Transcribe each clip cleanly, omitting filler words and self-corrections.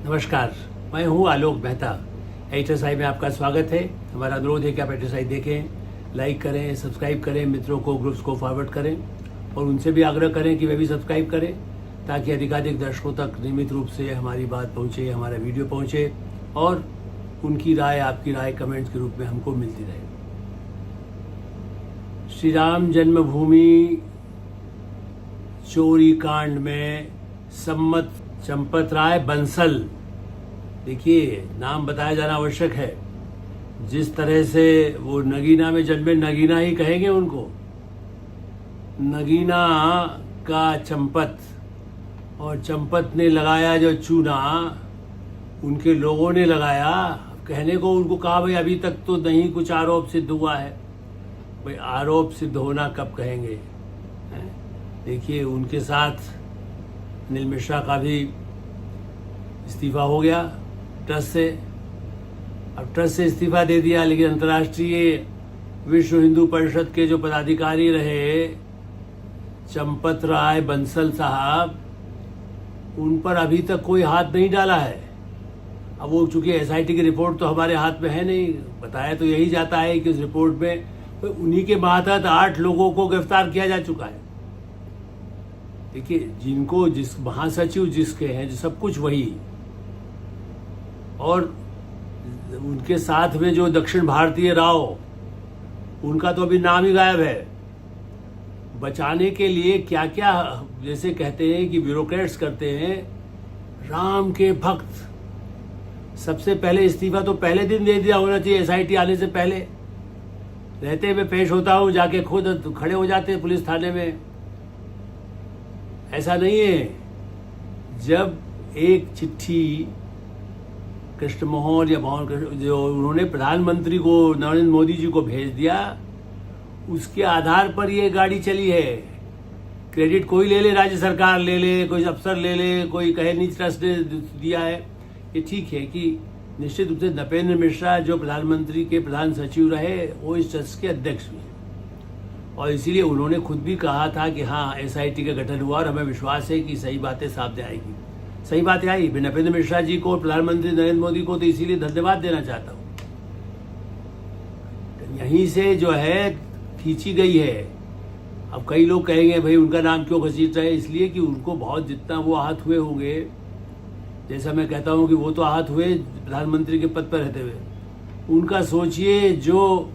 नमस्कार, मैं हूं आलोक मेहता। HSI में आपका स्वागत है। हमारा अनुरोध है कि आप HSI देखें, लाइक करें, सब्सक्राइब करें, मित्रों को, ग्रुप्स को फॉरवर्ड करें और उनसे भी आग्रह करें कि वे भी सब्सक्राइब करें ताकि अधिकाधिक दर्शकों तक नियमित रूप से हमारी बात पहुंचे, हमारा वीडियो पहुंचे और उनकी राय, आपकी राय कमेंट्स के रूप में हमको मिलती रहे। श्री राम जन्मभूमि चोरी कांड में सम्मत चंपत राय बंसल, देखिए नाम बताया जाना आवश्यक है। जिस तरह से वो नगीना में जन्मे, नगीना ही कहेंगे उनको, नगीना का चंपत, और चंपत ने लगाया जो चूना, उनके लोगों ने लगाया। कहने को उनको कहा भाई अभी तक तो नहीं कुछ आरोप सिद्ध हुआ है। भाई आरोप सिद्ध होना कब कहेंगे? देखिए उनके साथ अनिल मिश्रा का भी इस्तीफा हो गया ट्रस्ट से। अब ट्रस्ट से इस्तीफा दे दिया, लेकिन अंतर्राष्ट्रीय विश्व हिंदू परिषद के जो पदाधिकारी रहे चंपत राय बंसल साहब, उन पर अभी तक कोई हाथ नहीं डाला है। अब वो चूंकि SIT की रिपोर्ट तो हमारे हाथ में है नहीं, बताया तो यही जाता है कि उस रिपोर्ट में उन्हीं के मातहत 8 लोगों को गिरफ्तार किया जा चुका है। देखिए जिनको, जिस महासचिव जिसके हैं, जो सब कुछ वही, और उनके साथ में जो दक्षिण भारतीय राव, उनका तो अभी नाम ही गायब है। बचाने के लिए क्या क्या, जैसे कहते हैं कि ब्यूरोक्रेट्स करते हैं, राम के भक्त। सबसे पहले इस्तीफा तो पहले दिन दे दिया होना चाहिए, SIT आने से पहले। रहते हुए पेश होता हूं, जाके खुद खड़े हो जाते हैं पुलिस थाने में। ऐसा नहीं है। जब एक चिट्ठी कृष्ण मोहन या मोहन कृष्ण जो उन्होंने प्रधानमंत्री को, नरेंद्र मोदी जी को भेज दिया, उसके आधार पर ये गाड़ी चली है। क्रेडिट कोई ले ले, राज्य सरकार ले ले, कोई अफसर ले ले, कोई कहे नहीं ट्रस्ट ने दिया है। ये ठीक है कि निश्चित रूप से नपेंद्र मिश्रा जो प्रधानमंत्री के प्रधान सचिव रहे, वो इस ट्रस्ट के अध्यक्ष भी हैं और इसीलिए उन्होंने खुद भी कहा था कि हाँ SIT का गठन हुआ और हमें विश्वास है कि सही बातें सामने आएगी। सही बातें आई। नपेंद्र मिश्रा जी को, प्रधानमंत्री नरेंद्र मोदी को तो इसीलिए धन्यवाद देना चाहता हूँ। यहीं से जो है खींची गई है। अब कई लोग कहेंगे भाई उनका नाम क्यों घसीट रहे, इसलिए कि उनको बहुत, जितना वो आहत हुए होंगे, जैसा मैं कहता हूँ कि वो तो आहत हुए प्रधानमंत्री के पद पर रहते हुए, उनका सोचिए जो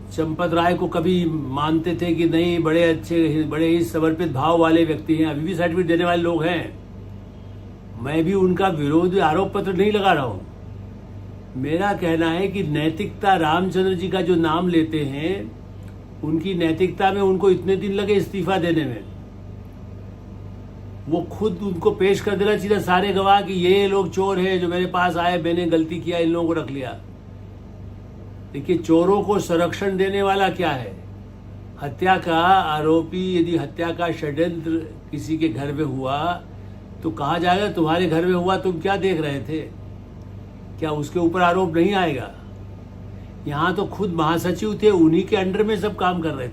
चंपत राय को कभी मानते थे कि नहीं बड़े अच्छे, बड़े ही समर्पित भाव वाले व्यक्ति हैं, अभी भी सर्टिफिकेट देने वाले लोग हैं। मैं भी उनका विरोध, आरोप पत्र नहीं लगा रहा हूं। मेरा कहना है कि नैतिकता, रामचंद्र जी का जो नाम लेते हैं, उनकी नैतिकता में उनको इतने दिन लगे इस्तीफा देने में। वो खुद उनको पेश कर देना चाहिए सारे गवाह कि ये लोग चोर हैं जो मेरे पास आए, मैंने गलती किया, इन लोगों को रख लिया। देखिए चोरों को संरक्षण देने वाला क्या है? हत्या का आरोपी, यदि हत्या का षड्यंत्र किसी के घर में हुआ तो कहा जाएगा तुम्हारे घर में हुआ, तुम क्या देख रहे थे? क्या उसके ऊपर आरोप नहीं आएगा? यहां तो खुद महासचिव थे, उन्हीं के अंडर में सब काम कर रहे थे।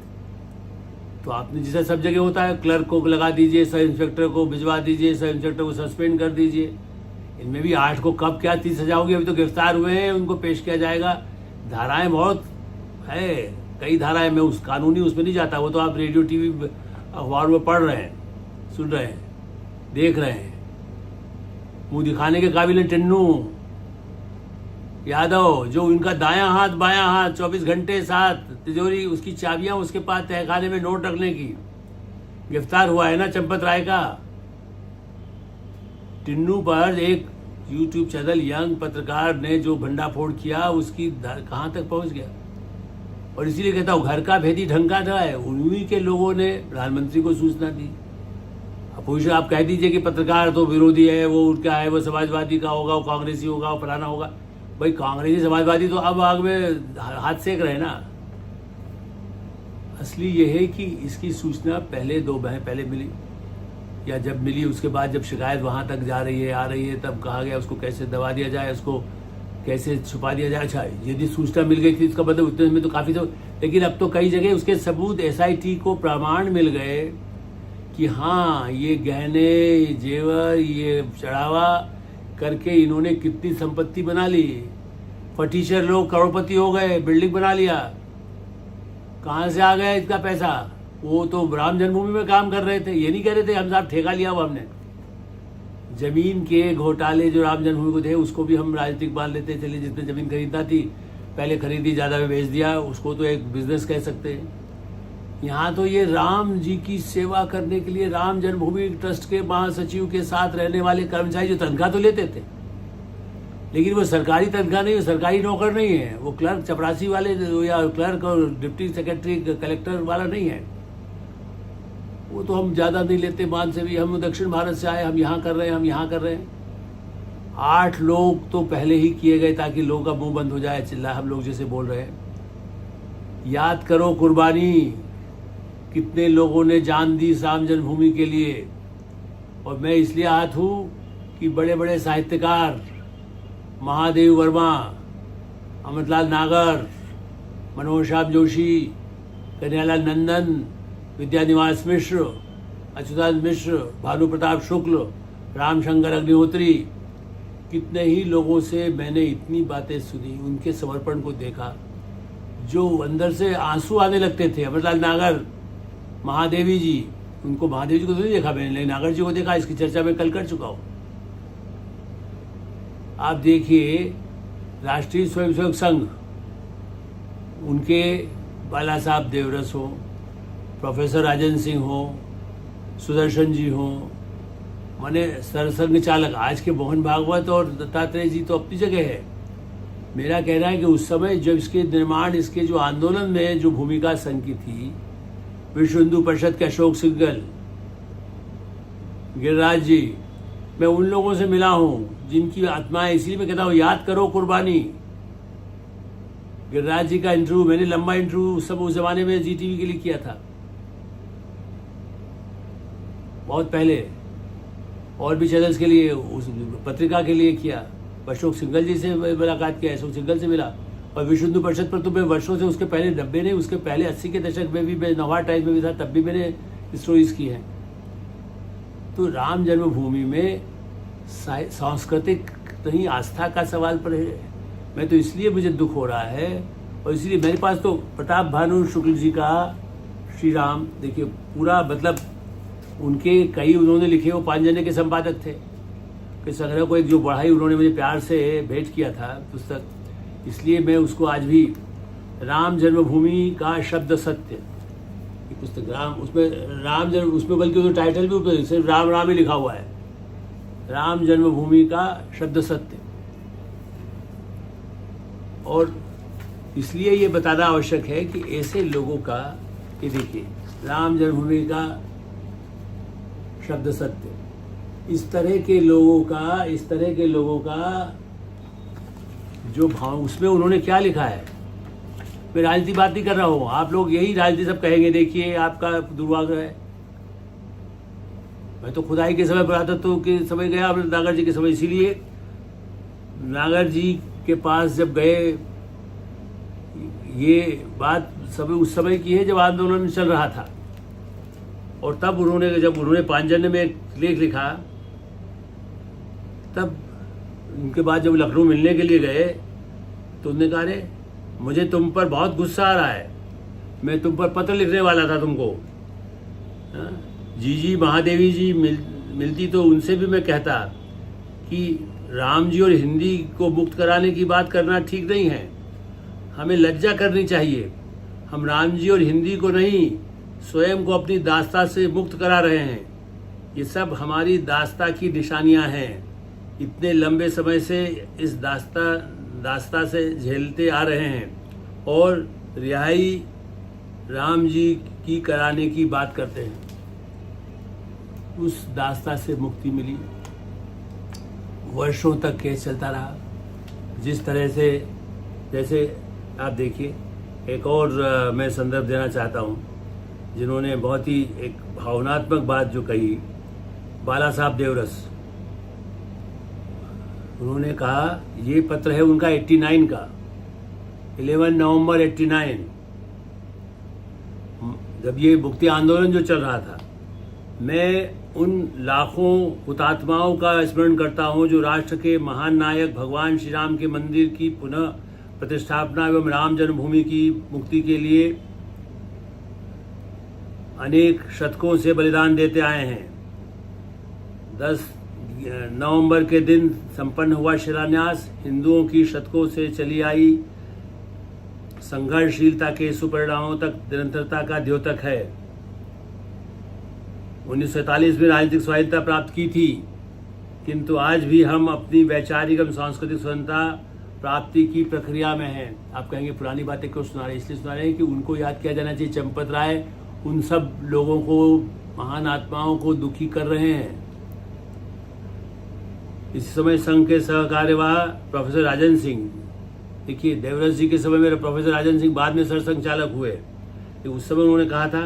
तो आपने जैसा सब जगह होता है, क्लर्क को लगा दीजिए, सब इंस्पेक्टर को भिजवा दीजिए, सब इंस्पेक्टर को सस्पेंड कर दीजिए। इनमें भी 8 को कब क्या 30 सजा होगी? अभी तो गिरफ्तार हुए हैं, उनको पेश किया जाएगा। धाराएं बहुत है, कई धाराएं, मैं उस कानूनी उसमें नहीं जाता, वो तो आप रेडियो TV अखबार में पढ़ रहे हैं, सुन रहे हैं, देख रहे हैं। मुंह दिखाने के काबिल है टन्नू यादव, जो उनका दायां हाथ बायां हाथ 24 घंटे साथ, तिजोरी उसकी चाबियां उसके पास, तहखाने में नोट रखने की। गिरफ्तार हुआ है ना चंपत राय का। टिन्नू पर एक YouTube चैनल यंग पत्रकार ने जो भंडाफोड़ किया, उसकी कहां तक पहुंच गया। और इसीलिए कहता हूं घर का भेदी ढंका था है। उन्हीं के लोगों ने प्रधानमंत्री को सूचना दी। अब आप कह दीजिए कि पत्रकार तो विरोधी है, वो क्या है, वो समाजवादी का होगा, वो कांग्रेसी होगा, वो फलाना होगा। भाई कांग्रेसी समाजवादी तो अब आग में हाथ सेक रहे ना। असली ये है कि इसकी सूचना पहले 2 महीने पहले मिली, या जब मिली उसके बाद जब शिकायत वहां तक जा रही है, आ रही है, तब कहा गया उसको कैसे दबा दिया जाए, उसको कैसे छुपा दिया जाए। अच्छा, यदि सूचना मिल गई थी इसका मतलब उतने में तो काफी तो, लेकिन अब तो कई जगह उसके सबूत, SIT को प्रमाण मिल गए कि हाँ ये गहने, जेवर, ये चढ़ावा करके इन्होंने कितनी संपत्ति बना ली। फटीचर लोग करोड़पति हो गए, बिल्डिंग बना लिया। कहाँ से आ गया इसका पैसा? वो तो राम जन्मभूमि में काम कर रहे थे, ये नहीं कह रहे थे हम साहब ठेका लिया हुआ हमने। जमीन के घोटाले जो राम जन्मभूमि को थे उसको भी हम राजनीतिक मान लेते चले। जितने जमीन खरीदना थी पहले खरीदी, ज़्यादा में बेच दिया, उसको तो एक बिजनेस कह सकते हैं। यहाँ तो ये राम जी की सेवा करने के लिए राम जन्मभूमि ट्रस्ट के महासचिव के साथ रहने वाले कर्मचारी जो तनख्वाह तो लेते थे, लेकिन वो सरकारी तनख्वाह नहीं, वो सरकारी नौकर नहीं है, वो क्लर्क चपरासी वाले या क्लर्क और डिप्टी सेक्रेटरी कलेक्टर वाला नहीं है। वो तो हम ज़्यादा नहीं लेते मान से भी, हम दक्षिण भारत से आए, हम यहाँ कर रहे हैं, हम यहाँ कर रहे हैं। 8 लोग तो पहले ही किए गए ताकि लोगों का मुंह बंद हो जाए, चिल्ला हम लोग जैसे बोल रहे हैं। याद करो कुर्बानी, कितने लोगों ने जान दी राम जन्मभूमि के लिए। और मैं इसलिए आहत हूँ कि बड़े बड़े साहित्यकार महादेव वर्मा, अमृतलाल नागर, मनोज श्याम जोशी, कन्हैयालाल नंदन, विद्यानिवास मिश्र, अच्युतानंद मिश्र, भानु प्रताप शुक्ल, रामशंकर अग्निहोत्री, कितने ही लोगों से मैंने इतनी बातें सुनी, उनके समर्पण को देखा जो अंदर से आंसू आने लगते थे। अमृतलाल नागर, महादेवी जी, उनको महादेवी जी को तो नहीं देखा मैंने, लेकिन नागर जी को देखा। इसकी चर्चा मैं कल कर चुका हूँ। आप देखिए राष्ट्रीय स्वयंसेवक संघ, उनके बाला साहब देवरस हो, प्रोफेसर राजन सिंह हो, सुदर्शन जी हो, माने सरसंघ चालक आज के मोहन भागवत और दत्तात्रेय जी तो अपनी जगह है। मेरा कहना है कि उस समय जब इसके निर्माण, इसके जो आंदोलन में जो भूमिका संघ की थी, विश्व हिंदू परिषद के अशोक सिंघल, गिरिराज जी, मैं उन लोगों से मिला हूं जिनकी आत्माएं, इसलिए मैं कहता हूं याद करो कुर्बानी। गिरिराज जी का इंटरव्यू मैंने लंबा इंटरव्यू उस जमाने में जी टीवी के लिए किया था, बहुत पहले, और भी चैनल्स के लिए, उस पत्रिका के लिए किया। अशोक सिंघल जी से मुलाकात किया, अशोक सिंघल से मिला। और विश्व हिंदू परिषद पर तो मैं वर्षों से, उसके पहले 90 ने, उसके पहले 80 के दशक में भी मैं नवार टाइम में भी था, तब भी मैंने स्टोरीज की हैं। तो राम जन्मभूमि में सांस्कृतिक नहीं, आस्था का सवाल पर है। मैं तो इसलिए मुझे दुख हो रहा है, और इसलिए मेरे पास तो प्रताप भानु शुक्ल जी का श्री राम, देखिए पूरा, मतलब उनके कई उन्होंने लिखे, वो पांचजन्य के संपादक थे कि संग्रह को एक जो बढ़ाई उन्होंने मुझे प्यार से भेंट किया था पुस्तक, इसलिए मैं उसको आज भी, राम जन्मभूमि का शब्द सत्य ये पुस्तक, राम, उसमें राम जन्म, उसमें बल्कि तो टाइटल भी ऊपर सिर्फ राम राम ही लिखा हुआ है, राम जन्मभूमि का शब्द सत्य। और इसलिए ये बताना आवश्यक है कि ऐसे लोगों का, ये देखिए राम जन्मभूमि का शब्द सत्य, इस तरह के लोगों का जो भाव, उसमें उन्होंने क्या लिखा है। मैं राजनीति बात नहीं कर रहा हूँ, आप लोग यही राजनीति सब कहेंगे, देखिए आपका दुर्भाग्य है। मैं तो खुदाई के समय, पुरातत्व के समय गया, नागर जी के समय, इसीलिए नागर जी के पास जब गए, ये बात सब उस समय की है जब आंदोलन चल रहा था। और तब जब उन्होंने पांचजन्य में एक लेख लिखा, तब उनके बाद जब लखनऊ मिलने के लिए गए तो उन्होंने कहा, अरे मुझे तुम पर बहुत गुस्सा आ रहा है, मैं तुम पर पत्र लिखने वाला था तुमको। जी महादेवी जी मिलती तो उनसे भी मैं कहता कि राम जी और हिंदी को मुक्त कराने की बात करना ठीक नहीं है, हमें लज्जा करनी चाहिए। हम राम जी और हिंदी को नहीं, स्वयं को अपनी दास्ता से मुक्त करा रहे हैं। ये सब हमारी दास्ता की निशानियां हैं। इतने लंबे समय से इस दास्ता से झेलते आ रहे हैं, और रिहाई राम जी की कराने की बात करते हैं। उस दास्ता से मुक्ति मिली, वर्षों तक केस चलता रहा। जिस तरह से, जैसे आप देखिए, एक और मैं संदर्भ देना चाहता हूँ, जिन्होंने बहुत ही एक भावनात्मक बात जो कही, बाला साहब देवरस, उन्होंने कहा, ये पत्र है उनका 89 का, 11 नवंबर 89, जब ये मुक्ति आंदोलन जो चल रहा था। मैं उन लाखों हुतात्माओं का स्मरण करता हूं जो राष्ट्र के महान नायक भगवान श्री राम के मंदिर की पुनः प्रतिष्ठापना एवं राम जन्मभूमि की मुक्ति के लिए अनेक शतकों से बलिदान देते आए हैं। 10 नवंबर के दिन संपन्न हुआ शिलान्यास हिंदुओं की शतकों से चली आई संघर्षशीलता के सुपरिणामों तक निरंतरता का द्योतक है। 1947 में राजनीतिक स्वाधीनता प्राप्त की थी, किंतु आज भी हम अपनी वैचारिक एवं सांस्कृतिक स्वतंत्रता प्राप्ति की प्रक्रिया में हैं। आप कहेंगे पुरानी बातें क्यों सुना रहे हैं? इसलिए सुना रहे हैं कि उनको याद किया जाना चाहिए। चंपत राय उन सब लोगों को, महान आत्माओं को दुखी कर रहे हैं। इस समय संघ के सहकार्यवाह प्रोफेसर राजन सिंह, देखिए देवव्रत जी के समय में प्रोफेसर राजन सिंह बाद में सरसंघ चालक हुए, उस समय उन्होंने कहा था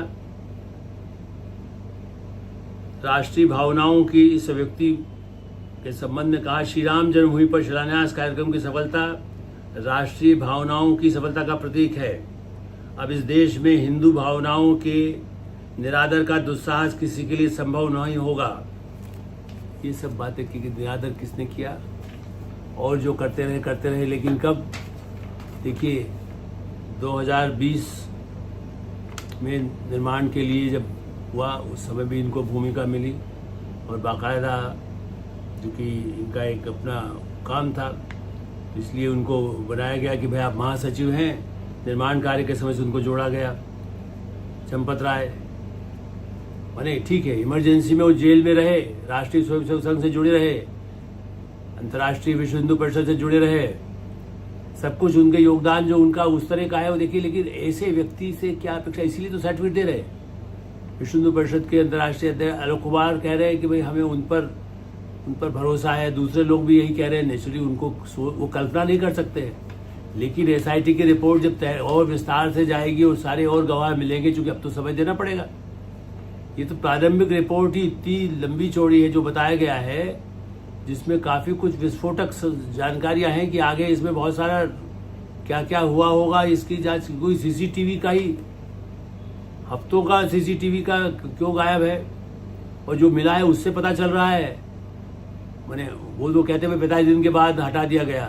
राष्ट्रीय भावनाओं की इस व्यक्ति के संबंध में कहा, श्री राम जन्मभूमि पर शिलान्यास कार्यक्रम की सफलता राष्ट्रीय भावनाओं की सफलता का प्रतीक है। अब इस देश में हिंदू भावनाओं के निरादर का दुस्साहस किसी के लिए संभव नहीं होगा। ये सब बातें की निरादर किसने किया? और जो करते रहे, लेकिन कब? देखिए 2020 में निर्माण के लिए जब हुआ उस समय भी इनको भूमिका मिली और बाकायदा क्योंकि इनका एक अपना काम था इसलिए उनको बनाया गया कि भाई आप महासचिव हैं। निर्माण कार्य के समय से उनको जोड़ा गया। चंपत राय माने ठीक है, इमरजेंसी में वो जेल में रहे, राष्ट्रीय स्वयंसेवक संघ से जुड़े रहे, अंतर्राष्ट्रीय विश्व हिंदू परिषद से जुड़े रहे, सब कुछ उनके योगदान जो उनका उस तरह का है वो देखिए। लेकिन ऐसे व्यक्ति से क्या अपेक्षा, इसीलिए तो सर्टिफिकेट दे रहे। विश्व हिंदू परिषद के अंतर्राष्ट्रीय अध्यक्ष आलोक कुमार कह रहे हैं कि भाई हमें उन पर भरोसा है। दूसरे लोग भी यही कह रहे हैं। नेचुरली उनको वो कल्पना नहीं कर सकते, लेकिन एसआईटी की रिपोर्ट जब और विस्तार से जाएगी और सारे और गवाह मिलेंगे, चूंकि अब तो समय देना पड़ेगा। ये तो प्रारंभिक रिपोर्ट ही इतनी लंबी चौड़ी है जो बताया गया है, जिसमें काफी कुछ विस्फोटक जानकारियां हैं कि आगे इसमें बहुत सारा क्या क्या हुआ होगा। इसकी जांच कोई सीसीटीवी का ही हफ्तों का सीसीटीवी का क्यों गायब है, और जो मिला है उससे पता चल रहा है। मैंने वो तो कहते हुए 45 दिन के बाद हटा दिया गया।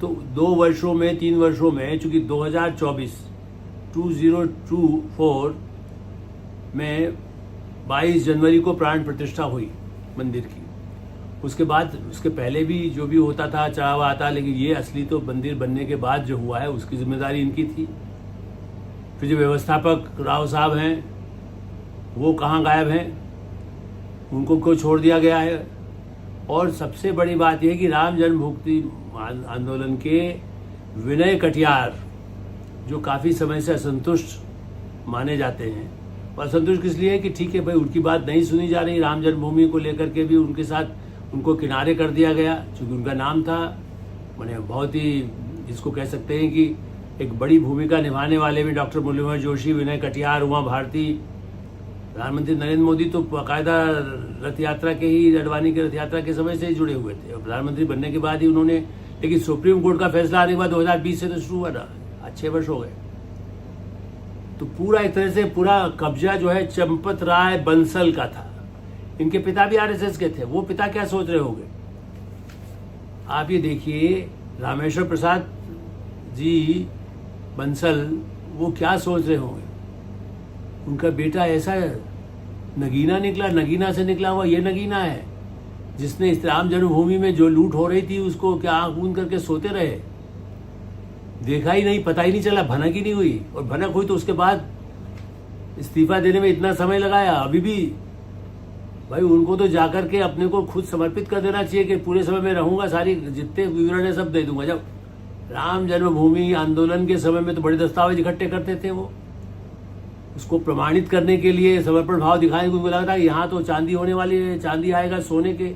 तो 2 वर्षों में 3 वर्षों में, चूंकि 2024 में 22 जनवरी को प्राण प्रतिष्ठा हुई मंदिर की। उसके बाद उसके पहले भी जो भी होता था चढ़ावा आता, लेकिन ये असली तो मंदिर बनने के बाद जो हुआ है उसकी जिम्मेदारी इनकी थी। फिर जो व्यवस्थापक राव साहब हैं वो कहाँ गायब हैं, उनको क्यों छोड़ दिया गया है? और सबसे बड़ी बात यह है कि राम जन्मभूमि आंदोलन के विनय कटियार जो काफ़ी समय से असंतुष्ट माने जाते हैं, और असंतुष्ट किस लिए है कि ठीक है भाई उनकी बात नहीं सुनी जा रही। राम जन्मभूमि को लेकर के भी उनके साथ उनको किनारे कर दिया गया, क्योंकि उनका नाम था। मैंने बहुत ही इसको कह सकते हैं कि एक बड़ी भूमिका निभाने वाले में डॉक्टर मुरलीधर जोशी, विनय कटियार, उमा भारती, प्रधानमंत्री नरेंद्र मोदी तो बाकायदा रथ यात्रा के ही, अडवाणी के रथ यात्रा के समय से ही जुड़े हुए थे, और प्रधानमंत्री बनने के बाद ही उन्होंने, लेकिन सुप्रीम कोर्ट का फैसला आने के बाद 2020 से तो शुरू हुआ ना, 6 वर्ष हो गए। तो पूरा एक तरह से पूरा कब्जा जो है चंपत राय बंसल का था। इनके पिता भी आरएसएस के थे। वो पिता क्या सोच रहे होंगे आप ये देखिए। रामेश्वर प्रसाद जी बंसल वो क्या सोच रहे होंगे। उनका बेटा ऐसा नगीना निकला, नगीना से निकला हुआ ये नगीना है जिसने इस राम जन्मभूमि में जो लूट हो रही थी उसको क्या आंख बूंद करके सोते रहे, देखा ही नहीं, पता ही नहीं चला, भनक ही नहीं हुई। और भनक हुई तो उसके बाद इस्तीफा देने में इतना समय लगाया। अभी भी भाई उनको तो जाकर के अपने को खुद समर्पित कर देना चाहिए कि पूरे समय में रहूंगा, सारी जितने विवरण है सब दे दूंगा। जब राम जन्मभूमि आंदोलन के समय में तो बड़े दस्तावेज इकट्ठे करते थे, वो उसको प्रमाणित करने के लिए समर्पण भाव दिखाने को लगा था। यहाँ तो चांदी होने वाली है, चांदी आएगा सोने के।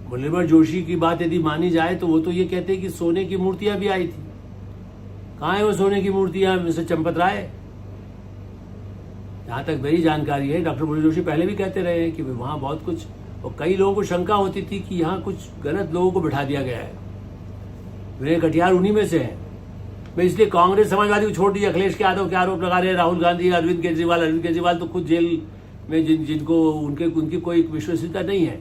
मुरलीधर जोशी की बात यदि मानी जाए तो वो तो ये कहते हैं कि सोने की मूर्तियां भी आई थी। कहाँ है वो सोने की मूर्तियां मिस्टर चंपत राय? जहाँ तक मेरी जानकारी है, डॉक्टर मुरलीधर जोशी पहले भी कहते रहे हैं कि वहाँ बहुत कुछ, और कई लोगों को शंका होती थी कि यहाँ कुछ गलत लोगों को बिठा दिया गया है। विनय कटियार उन्हीं में से है। मैं इसलिए कांग्रेस समाजवादी को छोड़ दी, अखिलेश यादव के आरोप लगा रहे हैं, राहुल गांधी, अरविंद केजरीवाल तो खुद जेल में जिनको उनकी कोई विश्वसनीयता नहीं है।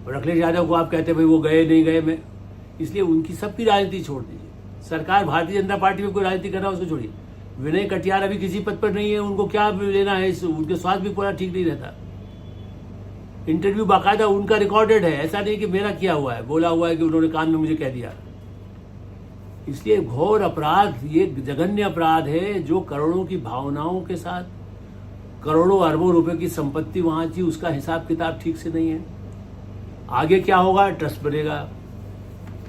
और अखिलेश यादव को आप कहते हैं भाई वो गए नहीं गए, में इसलिए उनकी सबकी राजनीति छोड़ दीजिए। सरकार भारतीय जनता पार्टी में कोई राजनीति कर रहा है उसको छोड़िए। विनय कटियार अभी किसी पद पर नहीं है, उनको क्या लेना है, उनके स्वास्थ्य भी पूरा ठीक नहीं रहता। इंटरव्यू बाकायदा उनका रिकॉर्डेड है, ऐसा नहीं कि मेरा किया हुआ है, बोला हुआ है कि उन्होंने कान में मुझे कह दिया। इसलिए घोर अपराध, ये जघन्य अपराध है जो करोड़ों की भावनाओं के साथ, करोड़ों अरबों रुपए की संपत्ति वहां थी, उसका हिसाब किताब ठीक से नहीं है। आगे क्या होगा, ट्रस्ट बनेगा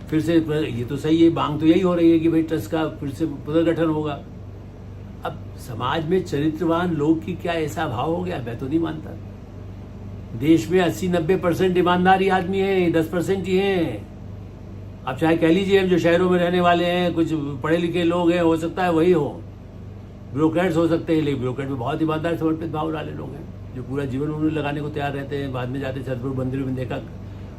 फिर से, ये तो सही है, मांग तो यही हो रही है कि भाई ट्रस्ट का फिर से पुनर्गठन होगा। अब समाज में चरित्रवान लोग की क्या ऐसा भाव हो गया, मैं तो नहीं मानता। देश में 80-90% ईमानदारी आदमी है, 10% ही हैं। आप चाहे कह लीजिए हम जो शहरों में रहने वाले हैं, कुछ पढ़े लिखे लोग हैं, हो सकता है वही हो, ब्यूरोक्रेट्स हो सकते हैं, लेकिन ब्यूरोक्रेट में बहुत ईमानदार समर्पित भाव वाले लोग हैं जो पूरा जीवन उन्होंने लगाने को तैयार रहते हैं। बाद में जाते छतरपुर मंदिर में देखा,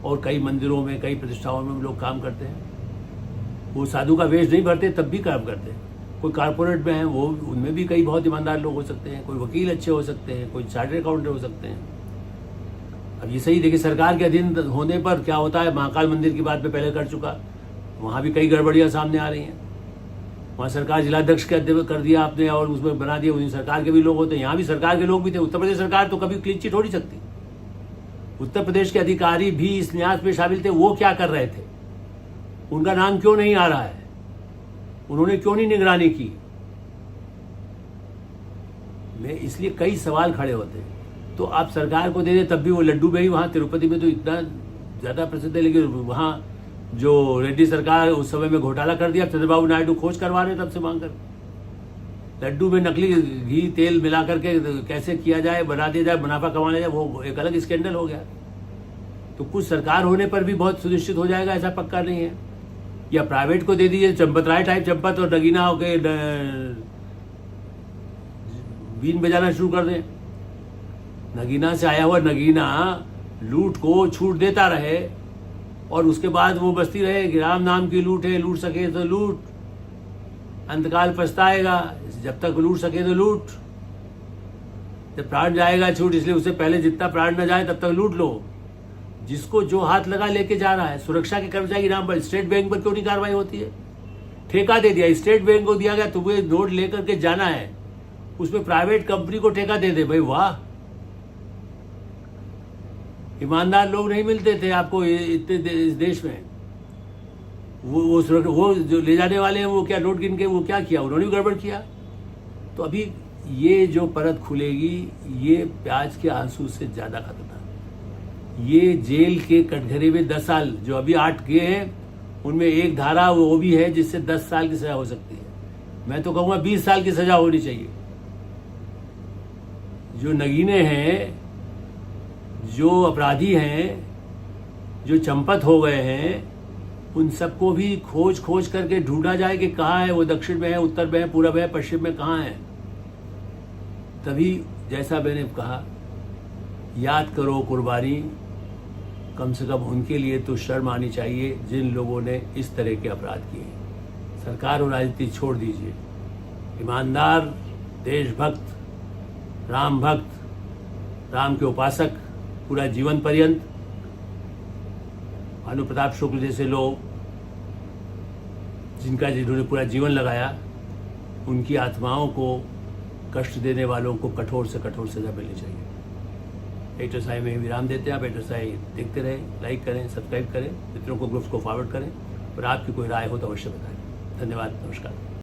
और कई मंदिरों में, कई प्रतिष्ठाओं में लोग काम करते हैं। वो साधु का वेश नहीं भरते तब भी काम करते हैं। कोई कारपोरेट में है, वो उनमें भी कई बहुत ईमानदार लोग हो सकते हैं, कोई वकील अच्छे हो सकते हैं, कोई चार्टर्ड अकाउंटेंट हो सकते हैं। अब ये सही देखिए, सरकार के अधीन होने पर क्या होता है, महाकाल मंदिर की बात मैं पहले कर चुका, वहाँ भी कई गड़बड़ियाँ सामने आ रही हैं। वहाँ सरकार जिलाध्यक्ष कर दिया आपने और उसमें बना दिया, उन्हीं सरकार के भी लोग होते हैं, यहाँ भी सरकार के लोग भी थे। उत्तर प्रदेश सरकार तो कभी क्लीन चिट हो नहीं सकती। उत्तर प्रदेश के अधिकारी भी इस न्यास में शामिल थे। वो क्या कर रहे थे, उनका नाम क्यों नहीं आ रहा है, उन्होंने क्यों नहीं निगरानी की, में इसलिए कई सवाल खड़े होते हैं। तो आप सरकार को दे दे तब भी वो लड्डू भाई वहाँ तिरुपति में तो इतना ज्यादा प्रसिद्ध है, लेकिन वहाँ जो रेड्डी सरकार उस समय में घोटाला कर दिया, चंद्रबाबू नायडू खोज करवा रहे तब से मांग कर, लड्डू में नकली घी तेल मिला करके कैसे किया जाए, बना दिया जाए, मुनाफा कमाया जाए, वो एक अलग स्कैंडल हो गया। तो कुछ सरकार होने पर भी बहुत सुनिश्चित हो जाएगा ऐसा पक्का नहीं है। या प्राइवेट को दे दीजिए, चंपत राय टाइप चंपत और नगीना होके बीन बजाना शुरू कर दें। नगीना से आया हुआ नगीना लूट को छूट देता रहे और उसके बाद वो बसती रहे कि राम नाम की लूट है, लूट सके तो लूट, अंतकाल पछताएगा, जब तक लूट सके तो लूट, जब प्राण जाएगा छूट, इसलिए उससे पहले जितना प्राण न जाए तब तक लूट लो। जिसको जो हाथ लगा लेके जा रहा है, सुरक्षा के कर्मचारी के नाम पर स्टेट बैंक पर क्यों नहीं कार्रवाई होती है? ठेका दे दिया, स्टेट बैंक को दिया गया, तुम्हें नोट लेकर के जाना है, उसमें प्राइवेट कंपनी को ठेका दे दे। भाई वाह, ईमानदार लोग नहीं मिलते थे आपको इतने इस देश में। वो जो ले जाने वाले हैं वो क्या नोट गिन के वो क्या किया, उन्होंने भी गड़बड़ किया। तो अभी ये जो परत खुलेगी, ये प्याज के आंसू से ज्यादा खतरनाक। ये जेल के कटघरे में 10 साल, जो अभी 8 गए हैं उनमें एक धारा वो भी है जिससे 10 साल की सजा हो सकती है। मैं तो कहूंगा 20 साल की सजा होनी चाहिए। जो नगीने हैं, जो अपराधी हैं, जो चंपत हो गए हैं, उन सबको भी खोज करके ढूंढा जाए कि कहाँ है वो, दक्षिण में है, उत्तर में है, पूरब है, पश्चिम में कहाँ है। तभी जैसा मैंने कहा, याद करो कुर्बानी, कम से कम उनके लिए तो शर्म आनी चाहिए जिन लोगों ने इस तरह के अपराध किए। सरकार और राजनीति छोड़ दीजिए, ईमानदार, देशभक्त, राम भक्त, राम के उपासक पूरा जीवन पर्यंत, भानु प्रताप शुक्ल जैसे लोग जिन्होंने पूरा जीवन लगाया, उनकी आत्माओं को कष्ट देने वालों को कठोर से कठोर सजा मिलनी चाहिए। एडिटर साई में विराम देते हैं। आप एडिटर साई देखते रहें, लाइक करें, सब्सक्राइब करें, मित्रों को ग्रुप्स को फॉरवर्ड करें, और आपकी कोई राय हो तो अवश्य बताएं। धन्यवाद, नमस्कार।